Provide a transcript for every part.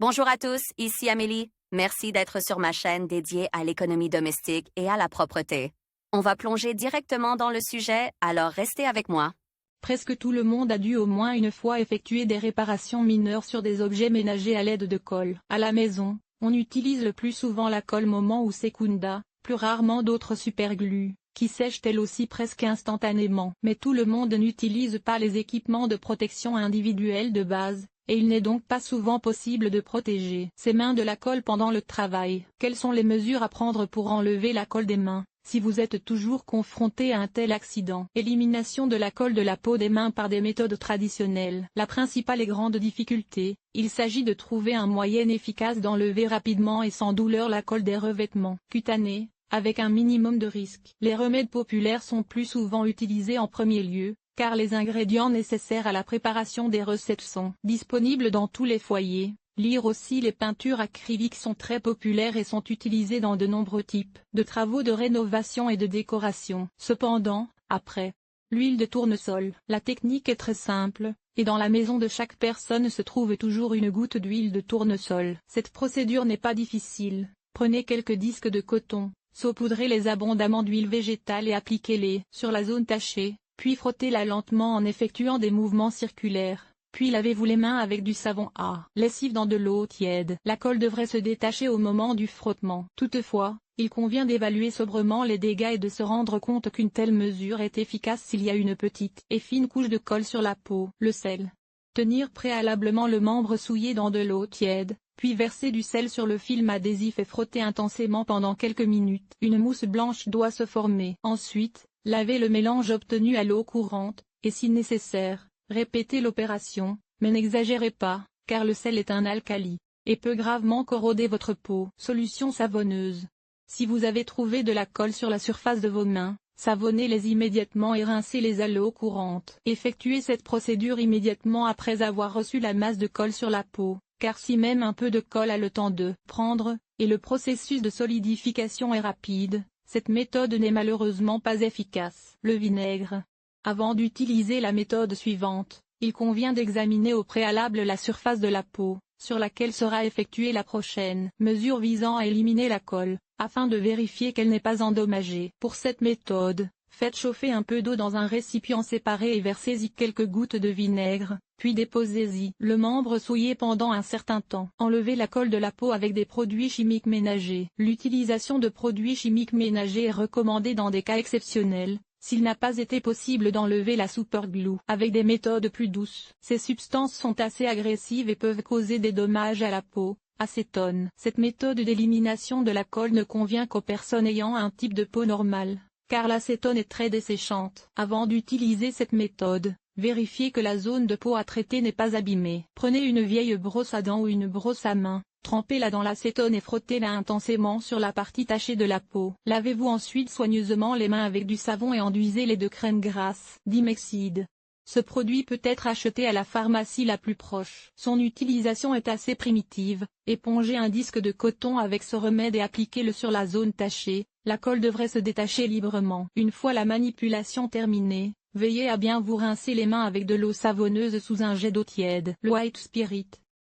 Bonjour à tous, ici Amélie. Merci d'être sur ma chaîne dédiée à l'économie domestique et à la propreté. On va plonger directement dans le sujet, alors restez avec moi. Presque tout le monde a dû au moins une fois effectuer des réparations mineures sur des objets ménagers à l'aide de colle. À la maison, on utilise le plus souvent la colle Moment ou Secunda, plus rarement d'autres superglus, qui sèchent elles aussi presque instantanément. Mais tout le monde n'utilise pas les équipements de protection individuelle de base, et il n'est donc pas souvent possible de protéger ses mains de la colle pendant le travail. Quelles sont les mesures à prendre pour enlever la colle des mains ? Si vous êtes toujours confronté à un tel accident, élimination de la colle de la peau des mains par des méthodes traditionnelles. La principale et grande difficulté, il s'agit de trouver un moyen efficace d'enlever rapidement et sans douleur la colle des revêtements cutanés, avec un minimum de risque. Les remèdes populaires sont plus souvent utilisés en premier lieu, car les ingrédients nécessaires à la préparation des recettes sont disponibles dans tous les foyers. Lire aussi les peintures acryliques sont très populaires et sont utilisées dans de nombreux types de travaux de rénovation et de décoration. Cependant, après l'huile de tournesol, la technique est très simple, et dans la maison de chaque personne se trouve toujours une goutte d'huile de tournesol. Cette procédure n'est pas difficile. Prenez quelques disques de coton, saupoudrez-les abondamment d'huile végétale et appliquez-les sur la zone tachée, puis frottez-la lentement en effectuant des mouvements circulaires. Puis lavez-vous les mains avec du savon à lessive dans de l'eau tiède. La colle devrait se détacher au moment du frottement. Toutefois, il convient d'évaluer sobrement les dégâts et de se rendre compte qu'une telle mesure est efficace s'il y a une petite et fine couche de colle sur la peau. Le sel. Tenir préalablement le membre souillé dans de l'eau tiède, puis verser du sel sur le film adhésif et frotter intensément pendant quelques minutes. Une mousse blanche doit se former. Ensuite, lavez le mélange obtenu à l'eau courante, et si nécessaire, répétez l'opération, mais n'exagérez pas, car le sel est un alcali, et peut gravement corroder votre peau. Solution savonneuse. Si vous avez trouvé de la colle sur la surface de vos mains, savonnez-les immédiatement et rincez-les à l'eau courante. Effectuez cette procédure immédiatement après avoir reçu la masse de colle sur la peau, car si même un peu de colle a le temps de prendre, et le processus de solidification est rapide, cette méthode n'est malheureusement pas efficace. Le vinaigre. Avant d'utiliser la méthode suivante, il convient d'examiner au préalable la surface de la peau, sur laquelle sera effectuée la prochaine mesure visant à éliminer la colle, afin de vérifier qu'elle n'est pas endommagée. Pour cette méthode, faites chauffer un peu d'eau dans un récipient séparé et versez-y quelques gouttes de vinaigre, puis déposez-y le membre souillé pendant un certain temps. Enlevez la colle de la peau avec des produits chimiques ménagers. L'utilisation de produits chimiques ménagers est recommandée dans des cas exceptionnels, s'il n'a pas été possible d'enlever la superglue avec des méthodes plus douces. Ces substances sont assez agressives et peuvent causer des dommages à la peau. Acétone. Cette méthode d'élimination de la colle ne convient qu'aux personnes ayant un type de peau normale, car l'acétone est très desséchante. Avant d'utiliser cette méthode, vérifiez que la zone de peau à traiter n'est pas abîmée. Prenez une vieille brosse à dents ou une brosse à main, trempez-la dans l'acétone et frottez-la intensément sur la partie tachée de la peau. Lavez-vous ensuite soigneusement les mains avec du savon et enduisez-les de crème grasse. Dimexide. Ce produit peut être acheté à la pharmacie la plus proche. Son utilisation est assez primitive. Épongez un disque de coton avec ce remède et appliquez-le sur la zone tachée. La colle devrait se détacher librement. Une fois la manipulation terminée, veillez à bien vous rincer les mains avec de l'eau savonneuse sous un jet d'eau tiède. Le white spirit.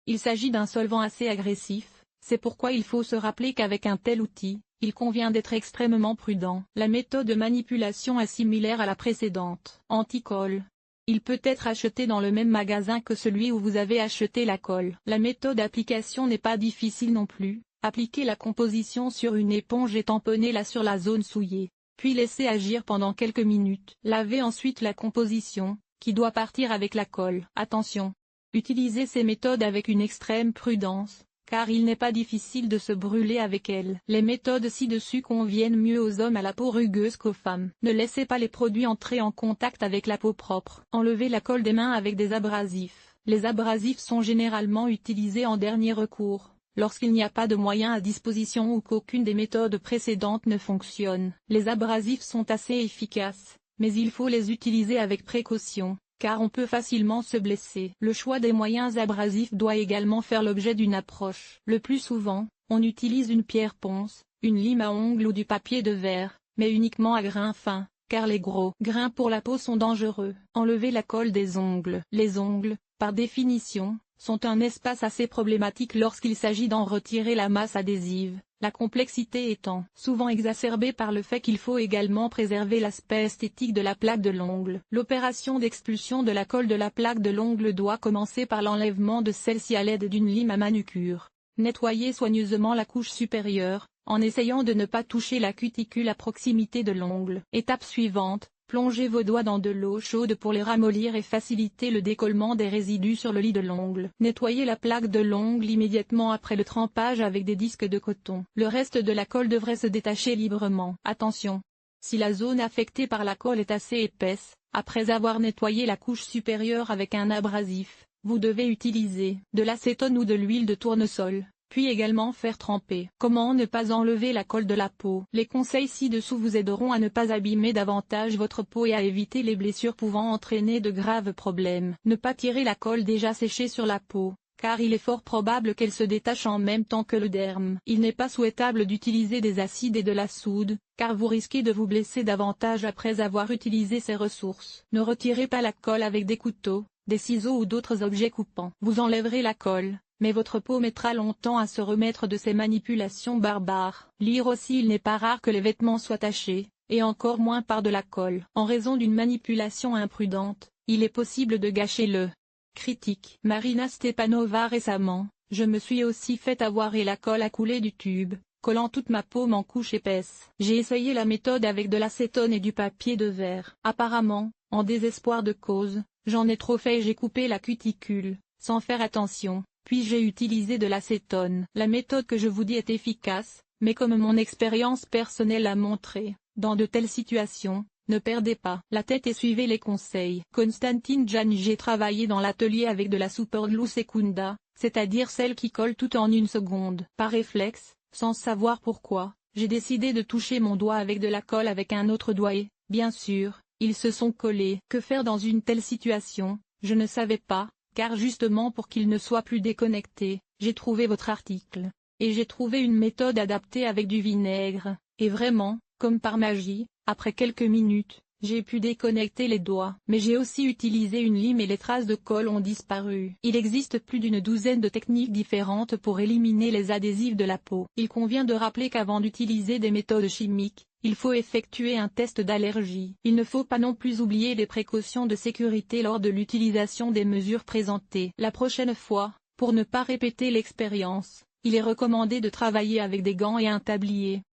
Il s'agit d'un solvant assez agressif, c'est pourquoi il faut se rappeler qu'avec un tel outil, il convient d'être extrêmement prudent. La méthode de manipulation est similaire à la précédente. Anti-colle. Il peut être acheté dans le même magasin que celui où vous avez acheté la colle. La méthode d'application n'est pas difficile non plus. Appliquez la composition sur une éponge et tamponnez-la sur la zone souillée, puis laissez agir pendant quelques minutes. Lavez ensuite la composition, qui doit partir avec la colle. Attention! Utilisez ces méthodes avec une extrême prudence, car il n'est pas difficile de se brûler avec elles. Les méthodes ci-dessus conviennent mieux aux hommes à la peau rugueuse qu'aux femmes. Ne laissez pas les produits entrer en contact avec la peau propre. Enlevez la colle des mains avec des abrasifs. Les abrasifs sont généralement utilisés en dernier recours, lorsqu'il n'y a pas de moyens à disposition ou qu'aucune des méthodes précédentes ne fonctionne. Les abrasifs sont assez efficaces, mais il faut les utiliser avec précaution, car on peut facilement se blesser. Le choix des moyens abrasifs doit également faire l'objet d'une approche. Le plus souvent, on utilise une pierre ponce, une lime à ongles ou du papier de verre, mais uniquement à grains fins, car les gros grains pour la peau sont dangereux. Enlever la colle des ongles. Les ongles, par définition, sont un espace assez problématique lorsqu'il s'agit d'en retirer la masse adhésive, la complexité étant souvent exacerbée par le fait qu'il faut également préserver l'aspect esthétique de la plaque de l'ongle. L'opération d'expulsion de la colle de la plaque de l'ongle doit commencer par l'enlèvement de celle-ci à l'aide d'une lime à manucure. Nettoyez soigneusement la couche supérieure, en essayant de ne pas toucher la cuticule à proximité de l'ongle. Étape suivante, plongez vos doigts dans de l'eau chaude pour les ramollir et faciliter le décollement des résidus sur le lit de l'ongle. Nettoyez la plaque de l'ongle immédiatement après le trempage avec des disques de coton. Le reste de la colle devrait se détacher librement. Attention! Si la zone affectée par la colle est assez épaisse, après avoir nettoyé la couche supérieure avec un abrasif, vous devez utiliser de l'acétone ou de l'huile de tournesol, puis également faire tremper. Comment ne pas enlever la colle de la peau? Les conseils ci-dessous vous aideront à ne pas abîmer davantage votre peau et à éviter les blessures pouvant entraîner de graves problèmes. Ne pas tirer la colle déjà séchée sur la peau, car il est fort probable qu'elle se détache en même temps que le derme. Il n'est pas souhaitable d'utiliser des acides et de la soude, car vous risquez de vous blesser davantage après avoir utilisé ces ressources. Ne retirez pas la colle avec des couteaux, des ciseaux ou d'autres objets coupants. Vous enlèverez la colle, mais votre peau mettra longtemps à se remettre de ces manipulations barbares. Lire aussi: il n'est pas rare que les vêtements soient tachés, et encore moins par de la colle. En raison d'une manipulation imprudente, il est possible de gâcher le critique. Marina Stepanova récemment, je me suis aussi fait avoir et la colle a coulé du tube, collant toute ma paume en couche épaisse. J'ai essayé la méthode avec de l'acétone et du papier de verre. Apparemment, en désespoir de cause, j'en ai trop fait et j'ai coupé la cuticule, sans faire attention. Puis j'ai utilisé de l'acétone. La méthode que je vous dis est efficace, mais comme mon expérience personnelle a montré, dans de telles situations, ne perdez pas la tête et suivez les conseils. Konstantin Jani: j'ai travaillé dans l'atelier avec de la superglue Secunda, c'est-à-dire celle qui colle tout en une seconde. Par réflexe, sans savoir pourquoi, j'ai décidé de toucher mon doigt avec de la colle avec un autre doigt et, bien sûr, ils se sont collés. Que faire dans une telle situation? Je ne savais pas. Car justement pour qu'il ne soit plus déconnecté, j'ai trouvé votre article. Et j'ai trouvé une méthode adaptée avec du vinaigre, et vraiment, comme par magie, après quelques minutes, j'ai pu déconnecter les doigts. Mais j'ai aussi utilisé une lime et les traces de colle ont disparu. Il existe plus d'une douzaine de techniques différentes pour éliminer les adhésifs de la peau. Il convient de rappeler qu'avant d'utiliser des méthodes chimiques, il faut effectuer un test d'allergie. Il ne faut pas non plus oublier les précautions de sécurité lors de l'utilisation des mesures présentées. La prochaine fois, pour ne pas répéter l'expérience, il est recommandé de travailler avec des gants et un tablier.